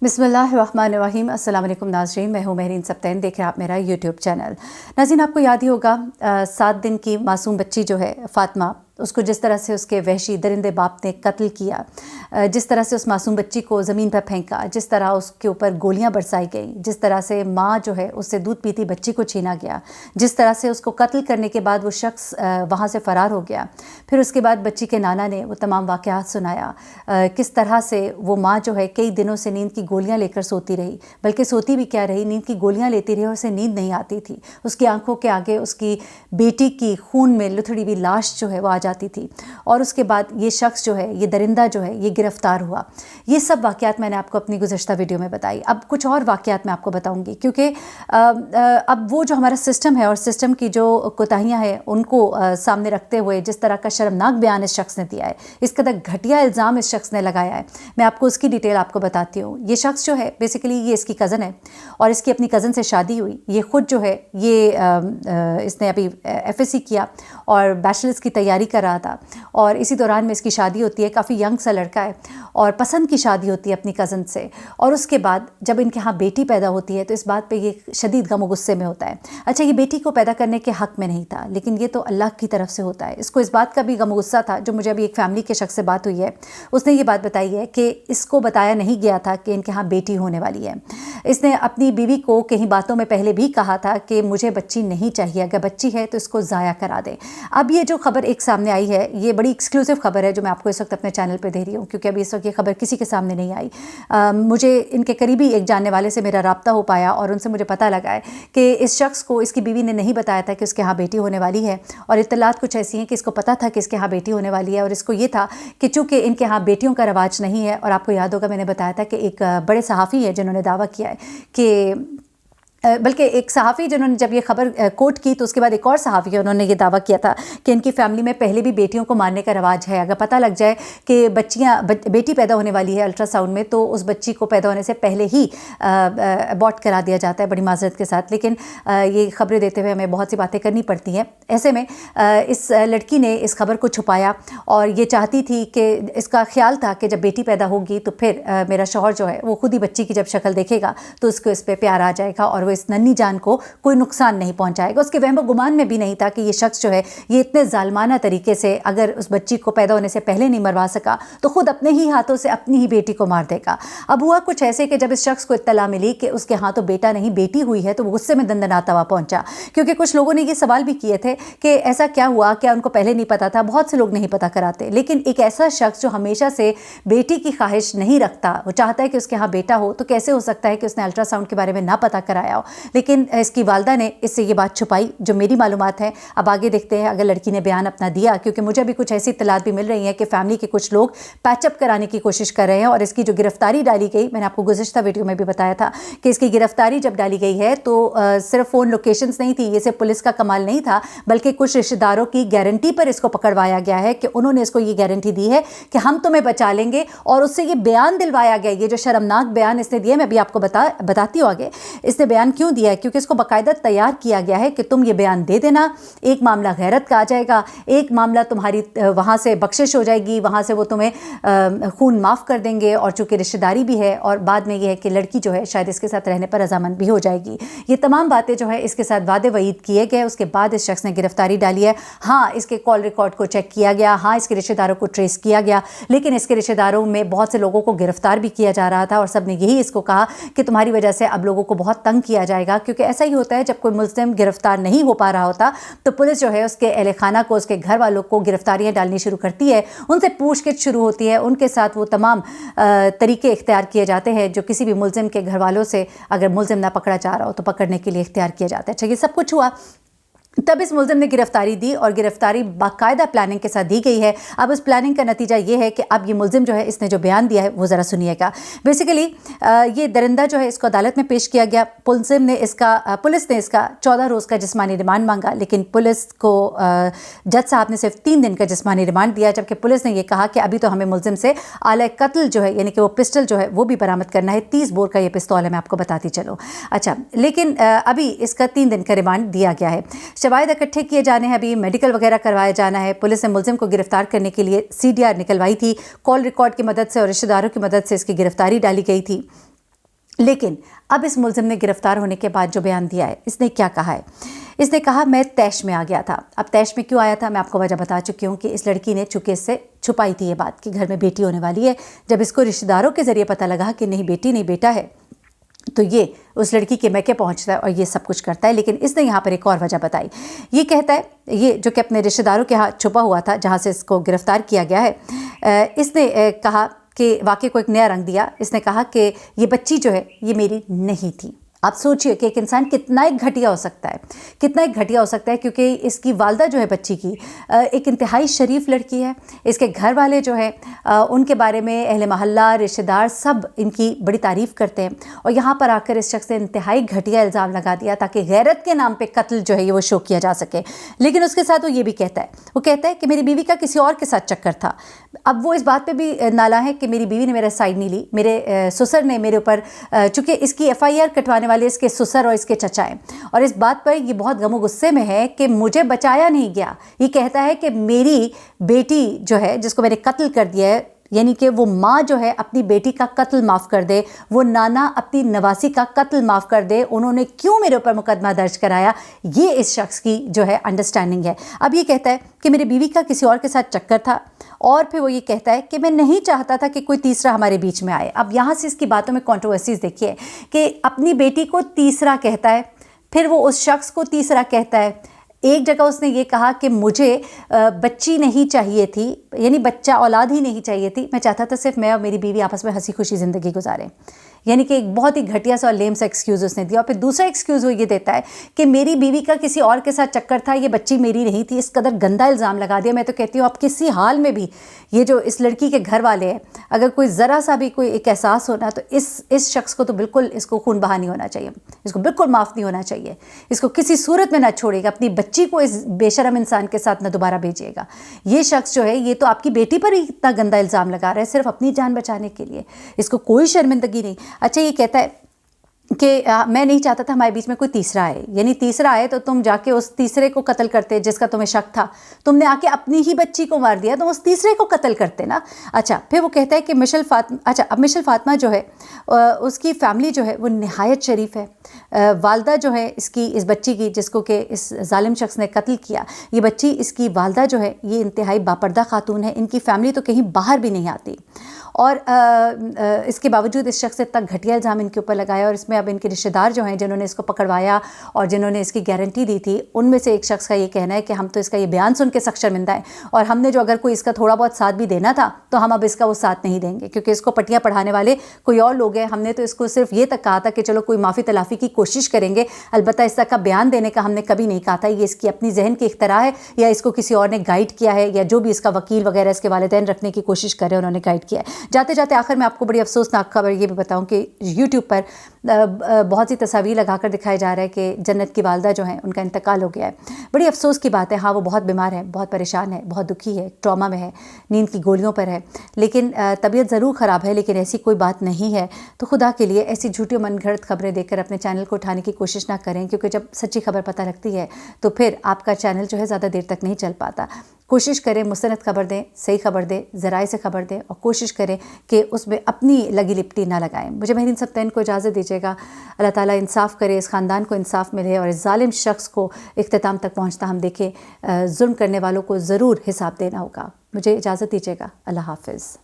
बिस्मिल्लाहिर्रहमानिर्रहीम। अस्सलाम वालेकुम नाज़रीन, मैं हूँ महरीन सब्तैन, देख रहे हैं आप मेरा यूट्यूब चैनल। नाज़रीन, आपको याद ही होगा 7 दिन की मासूम बच्ची जो है फ़ातिमा, उसको जिस तरह से उसके वहशी दरिंदे बाप ने कत्ल किया, जिस तरह से उस मासूम बच्ची को ज़मीन पर फेंका, जिस तरह उसके ऊपर गोलियां बरसाई गई, जिस तरह से माँ जो है उससे दूध पीती बच्ची को छीना गया, जिस तरह से उसको कत्ल करने के बाद वो शख्स वहाँ से फ़रार हो गया। फिर उसके बाद बच्ची के नाना ने वो तमाम वाक़यात सुनाया, किस तरह से वो माँ जो है कई दिनों से नींद की गोलियाँ लेकर सोती रही, बल्कि सोती भी क्या रही, नींद की गोलियाँ लेती रही और उसे नींद नहीं आती थी। उसकी आंखों के आगे उसकी बेटी की खून में लुथड़ी हुई लाश जो है वो आ जाती थी। और उसके बाद ये शख्स जो है, ये दरिंदा जो है, ये गिरफ़्तार हुआ। ये सब वाक़यात मैंने आपको अपनी गुज़श्ता वीडियो में बताई। अब कुछ और वाक़यात मैं आपको बताऊंगी, क्योंकि अब वो जो हमारा सिस्टम है और सिस्टम की जो कोताहियाँ हैं उनको सामने रखते हुए जिस तरह का शर्मनाक बयान इस शख्स ने दिया है, इस कदर घटिया इल्ज़ाम इस शख्स ने लगाया है, मैं आपको उसकी डिटेल आपको बताती हूँ। ये शख्स जो है बेसिकली ये इसकी कज़न है और इसकी अपनी कज़न से शादी हुई। ये ख़ुद जो है ये इसने अभी FSC किया और बैचलर्स की तैयारी कर रहा था और इसी दौरान में इसकी शादी होती है। काफ़ी यंग सा लड़का है और पसंद की शादी होती है अपनी कज़न से। और उसके बाद जब इनके यहाँ बेटी पैदा होती है तो इस बात पे ये शदीद गम और गुस्से में होता है। अच्छा, ये बेटी को पैदा करने के हक़ में नहीं था, लेकिन ये तो अल्लाह की तरफ से होता है। इसको इस बात का भी गम और गुस्सा था, जो मुझे अभी एक फ़ैमिली के शख्स से बात हुई है, उसने ये बात बताई है कि इसको बताया नहीं गया था कि इनके यहाँ बेटी होने वाली है। इसने अपनी बीवी को कहीं बातों में पहले भी कहा था कि मुझे बच्ची नहीं चाहिए, अगर बच्ची है तो इसको ज़ाया करा दे। अब ये जो खबर एक सामने आई है, ये बड़ी एक्सक्लूसिव खबर है जो मैं आपको इस वक्त अपने चैनल पे दे रही हूँ, क्योंकि अभी इस वक्त ये खबर किसी के सामने नहीं आई। मुझे इनके करीबी एक जानने वाले से मेरा राब्ता हो पाया और उनसे मुझे पता लगा है कि इस शख्स को इसकी बीवी ने नहीं बताया था कि उसके यहाँ बेटी होने वाली है। और इत्तलात कुछ ऐसी हैं कि इसको पता था कि इसके यहाँ बेटी होने वाली है और इसको ये था कि चूँकि इनके यहाँ बेटियों का रवाज नहीं है। और आपको याद होगा मैंने बताया था कि एक बड़े सहाफ़ी है जिन्होंने दावा किया है कि बल्कि एक सहाफ़ी जिन्होंने जब ये खबर कोट की तो उसके बाद एक और सहाफ़ी है, उन्होंने ये दावा किया था कि इनकी फ़ैमिली में पहले भी बेटियों को मारने का रवाज है। अगर पता लग जाए कि बेटी पैदा होने वाली है अल्ट्रासाउंड में, तो उस बच्ची को पैदा होने से पहले ही अबॉर्ट करा दिया जाता है, बड़ी माज़रत के साथ। लेकिन ये खबरें देते हुए हमें बहुत सी बातें करनी पड़ती हैं। ऐसे में इस लड़की ने इस खबर को छुपाया और ये चाहती थी कि इसका ख्याल था कि जब बेटी पैदा होगी तो फिर मेरा शौहर जो है वो खुद ही बच्ची की जब शक्ल देखेगा तो उसको इस पर प्यार आ जाएगा और वो इस नन्ही जान को कोई नुकसान नहीं पहुंचाएगा। उसके वहम गुमान में भी नहीं था कि ये शख्स जो है ये इतने जालमाना तरीके से अगर उस बच्ची को पैदा होने से पहले नहीं मरवा सका तो खुद अपने ही हाथों से अपनी ही बेटी को मार देगा। अब हुआ कुछ ऐसे कि जब इस शख्स को इत्तला मिली कि उसके हाथों बेटा नहीं बेटी हुई है तो वो गुस्से में दंदनाता हुआ पहुंचा, क्योंकि कुछ लोगों ने ये सवाल भी किए थे कि ऐसा क्या हुआ, क्या उनको पहले नहीं पता था। बहुत से लोग नहीं पता कराते, लेकिन एक ऐसा शख्स जो हमेशा से बेटी की ख्वाहिश नहीं रखता, वो चाहता है कि उसके यहाँ बेटा हो, तो कैसे हो सकता है कि उसने अल्ट्रासाउंड के बारे में ना पता कराया हो। लेकिन इसकी वालदा ने इससे ये बात छुपाई, जो मेरी मालूमात है। अब आगे देखते हैं अगर लड़की ने बयान अपना दिया, क्योंकि मुझे भी कुछ ऐसी इत्तलात भी मिल रही हैं कि फैमिली के कुछ लोग पैचअप कराने की कोशिश कर रहे हैं। और इसकी जो गिरफ्तारी डाली गई, मैंने आपको गुज़िश्ता वीडियो में भी बताया था कि इसकी गिरफ्तारी जब डाली गई है तो सिर्फ फ़ोन लोकेशंस नहीं थी, ये सिर्फ पुलिस का कमाल नहीं था, बल्कि कुछ रिश्तेदारों की गारंटी पर इसको पकड़वाया गया है कि उन्होंने इसको ये गारंटी दी है कि हम तुम्हें बचा लेंगे। और उससे ये बयान दिलवाया गया, ये जो शर्मनाक बयान इसने दिया, मैं अभी आपको बताती हूँ आगे इसने बयान क्यों दिया है, क्योंकि इसको बाकायदा तैयार किया गया है कि तुम ये बयान दे देना, एक मामला गैरत का आ जाएगा, एक मामला तुम्हारी वहाँ से बख्शिश हो जाएगी, वहाँ से वो तुम्हें खून माफ़ कर देंगे, और चूँकि रिश्तेदारी भी है और बाद में ये है कि लड़की जो है शायद इसके साथ रहने पर रजामंद भी हो जाएगी। ये तमाम बातें जो है इसके साथ वादे वईद किए गए। उसके बाद इस शख्स ने गिरफ्तारी डाली है। हाँ, इसके कॉल रिकॉर्ड को चेक किया गया, हाँ इसके रिश्तेदारों को ट्रेस किया गया, लेकिन इसके रिश्तेदारों में बहुत से लोगों को गिरफ्तार भी किया जा रहा था और सब ने यही इसको कहा कि तुम्हारी वजह से अब लोगों को बहुत तंग किया जाएगा। क्योंकि ऐसा ही होता है, जब कोई मुल्ज़िम गिरफ्तार नहीं हो पा रहा होता तो पुलिस जो है उसके अहले खाना को, उसके घर वालों को गिरफ्तारियां डालनी शुरू करती है, उनसे पूछगिछ शुरू होती है, उनके साथ वो तमाम तरीके इख्तियार किए जाते हैं जो किसी भी मुल्ज़िम के घर वालों से अगर मुल्ज़िम ना पकड़ा जा रहा हो तो पकड़ने के लिए इख्तियार किए जाते हैं। अच्छा, ये सब कुछ हुआ, तब इस मुल्ज़िम ने गिरफ्तारी दी और गिरफ्तारी बाकायदा प्लानिंग के साथ दी गई है। अब उस प्लानिंग का नतीजा ये है कि अब ये मुल्ज़िम जो है इसने जो बयान दिया है वो ज़रा सुनिएगा। बेसिकली ये दरिंदा जो है इसको अदालत में पेश किया गया। पुलिस ने इसका 14 रोज़ का जिस्मानी रिमांड मांगा, लेकिन पुलिस को जज साहब ने सिर्फ 3 दिन का जिस्मानी रिमांड दिया, जबकि पुलिस ने यह कहा कि अभी तो हमें मुल्ज़िम से आले कत्ल जो है यानी कि वो पिस्टल जो है वो भी बरामद करना है। 30 बोर का ये पिस्तौल है, मैं आपको बताती चलो। अच्छा, लेकिन अभी इसका 3 दिन का रिमांड दिया गया है। शवाहिद इकट्ठे किए जाने हैं, अभी मेडिकल वगैरह करवाया जाना है। पुलिस ने मुल्ज़िम को गिरफ्तार करने के लिए CDR निकलवाई थी, कॉल रिकॉर्ड की मदद से और रिश्तेदारों की मदद से इसकी गिरफ्तारी डाली गई थी। لیکن اب اس ملزم نے گرفتار ہونے کے بعد جو بیان دیا ہے، اس نے کیا کہا ہے؟ اس نے کہا میں تیش میں آ گیا تھا۔ اب تیش میں کیوں آیا تھا میں آپ کو وجہ بتا چکی ہوں کہ اس لڑکی نے چونکہ اس سے چھپائی تھی یہ بات کہ گھر میں بیٹی ہونے والی ہے۔ جب اس کو رشتہ داروں کے ذریعے پتہ لگا کہ نہیں بیٹی نہیں بیٹا ہے، تو یہ اس لڑکی کے میکے پہنچتا ہے اور یہ سب کچھ کرتا ہے۔ لیکن اس نے یہاں پر ایک اور وجہ بتائی، یہ کہتا ہے، یہ جو کہ اپنے رشتہ داروں کے ہاتھ چھپا ہوا تھا جہاں سے اس کو گرفتار کیا گیا ہے، اس نے کہا کہ واقعے کو ایک نیا رنگ دیا۔ اس نے کہا کہ یہ بچی جو ہے یہ میری نہیں تھی۔ آپ سوچئے کہ ایک انسان کتنا ایک گھٹیا ہو سکتا ہے، کتنا ایک گھٹیا ہو سکتا ہے، کیونکہ اس کی والدہ جو ہے بچی کی ایک انتہائی شریف لڑکی ہے۔ اس کے گھر والے جو ہے ان کے بارے میں اہل محلہ، رشتہ دار سب ان کی بڑی تعریف کرتے ہیں، اور یہاں پر آ کر اس شخص نے انتہائی گھٹیا الزام لگا دیا تاکہ غیرت کے نام پہ قتل جو ہے یہ وہ شو کیا جا سکے۔ لیکن اس کے ساتھ وہ یہ بھی کہتا ہے کہ میری بیوی کا کسی اور کے ساتھ چکر تھا۔ اب وہ اس بات پہ بھی نالا ہے کہ میری بیوی نے میرا سائیڈ نہیں لی، میرے سسر نے میرے اوپر، چونکہ اس کی FIR کٹوانے والے اس کے سسر اور اس کے چچا ہیں، اور اس بات پر یہ بہت غم و غصے میں ہے کہ مجھے بچایا نہیں گیا۔ یہ کہتا ہے کہ میری بیٹی جو ہے جس کو میں نے قتل کر دیا ہے، یعنی کہ وہ ماں جو ہے اپنی بیٹی کا قتل معاف کر دے، وہ نانا اپنی نواسی کا قتل معاف کر دے، انہوں نے کیوں میرے اوپر مقدمہ درج کرایا، یہ اس شخص کی جو ہے انڈرسٹینڈنگ ہے۔ اب یہ کہتا ہے کہ میری بیوی کا کسی اور کے ساتھ چکر تھا، اور پھر وہ یہ کہتا ہے کہ میں نہیں چاہتا تھا کہ کوئی تیسرا ہمارے بیچ میں آئے۔ اب یہاں سے اس کی باتوں میں کنٹروورسیز دیکھیے کہ اپنی بیٹی کو تیسرا کہتا ہے، پھر وہ اس شخص کو تیسرا کہتا ہے۔ ایک جگہ اس نے یہ کہا کہ مجھے بچی نہیں چاہیے تھی، یعنی بچہ اولاد ہی نہیں چاہیے تھی، میں چاہتا تھا صرف میں اور میری بیوی آپس میں ہنسی خوشی زندگی گزاریں۔ یعنی کہ ایک بہت ہی گھٹیا سا اور لیم سا ایکسکیوز اس نے دیا، اور پھر دوسرا ایکسکیوز وہ یہ دیتا ہے کہ میری بیوی کا کسی اور کے ساتھ چکر تھا، یہ بچی میری نہیں تھی۔ اس قدر گندا الزام لگا دیا۔ میں تو کہتی ہوں اب کسی حال میں بھی یہ جو اس لڑکی کے گھر والے ہیں، اگر کوئی ذرا سا بھی کوئی ایک احساس ہونا تو اس شخص کو تو بالکل اس کو خون بہا نہیں ہونا چاہیے، اس کو بالکل معاف نہیں ہونا چاہیے، اس کو کسی صورت میں نہ چھوڑے گا، اپنی بچی کو اس بے شرم انسان کے ساتھ نہ دوبارہ بھیجیے گا۔ یہ شخص جو ہے یہ تو آپ کی بیٹی پر ہی اتنا گندا الزام لگا رہا ہے صرف اپنی جان بچانے کے لیے، اس کو کوئی شرمندگی نہیں۔ اچھا یہ کہتا ہے کہ میں نہیں چاہتا تھا ہمارے بیچ میں کوئی تیسرا آئے، یعنی تیسرا آئے تو تم جا کے اس تیسرے کو قتل کرتے جس کا تمہیں شک تھا، تم نے آ کے اپنی ہی بچی کو مار دیا، تم اس تیسرے کو قتل کرتے نا۔ اچھا پھر وہ کہتا ہے کہ مشل فاطمہ جو ہے اس کی فیملی جو ہے وہ نہایت شریف ہے۔ والدہ جو ہے اس بچی کی جس کو کہ اس ظالم شخص نے قتل کیا، یہ بچی اس کی والدہ جو ہے یہ انتہائی باپردہ خاتون ہے، ان کی فیملی تو کہیں باہر بھی نہیں آتی، اور اس کے باوجود اس شخص نے اتنا گھٹیا الزام ان کے اوپر لگایا، اور اس میں اب ان کے رشتہ دار جو ہیں جنہوں نے اس کو پکڑوایا اور جنہوں نے اس کی گارنٹی دی تھی، ان میں سے ایک شخص کا یہ کہنا ہے کہ ہم تو اس کا یہ بیان سن کے سخت شرمندہ ہیں، اور ہم نے جو اگر کوئی اس کا تھوڑا بہت ساتھ بھی دینا تھا تو ہم اب اس کا وہ ساتھ نہیں دیں گے، کیونکہ اس کو پٹیاں پڑھانے والے کوئی اور لوگ ہیں۔ ہم نے تو اس کو صرف یہ تک کہا تھا کہ چلو کوئی معافی تلافی کی کوشش کریں گے، البتہ اس طرح کا بیان دینے کا ہم نے کبھی نہیں کہا تھا، یہ اس کی اپنی ذہن کی اختراع ہے، یا اس کو کسی اور نے گائیڈ کیا ہے، یا جو بھی اس کا وکیل وغیرہ اس کے والدین رکھنے کی کوشش کر رہے ہیں انہوں نے گائیڈ کیا ہے۔ جاتے جاتے آخر میں آپ کو بڑی افسوسناک خبر یہ بھی بتاؤں کہ یوٹیوب پر بہت سی تصاویر لگا کر دکھایا جا رہا ہے کہ جنت کی والدہ جو ہیں ان کا انتقال ہو گیا ہے۔ بڑی افسوس کی بات ہے، ہاں وہ بہت بیمار ہے، بہت پریشان ہے، بہت دکھی ہے، ٹراما میں ہے، نیند کی گولیوں پر ہے، لیکن طبیعت ضرور خراب ہے، لیکن ایسی کوئی بات نہیں ہے۔ تو خدا کے لیے ایسی جھوٹی من گھڑت خبریں دیکھ کر اپنے چینل کو اٹھانے کی کوشش نہ کریں، کیونکہ جب سچی خبر پتہ لگتی ہے تو پھر آپ کا چینل جو ہے زیادہ دیر تک نہیں چل پاتا۔ کوشش کریں مستند خبر دیں، صحیح خبر دیں، ذرائع سے خبر دیں، اور کوشش کریں کہ اس میں اپنی لگی لپٹی نہ لگائیں۔ مجھے مہرین سبطین کو اجازت دیجیے گا۔ اللہ تعالیٰ انصاف کرے، اس خاندان کو انصاف ملے، اور اس ظالم شخص کو اختتام تک پہنچتا ہم دیکھیں۔ ظلم کرنے والوں کو ضرور حساب دینا ہوگا۔ مجھے اجازت دیجیے گا۔ اللہ حافظ۔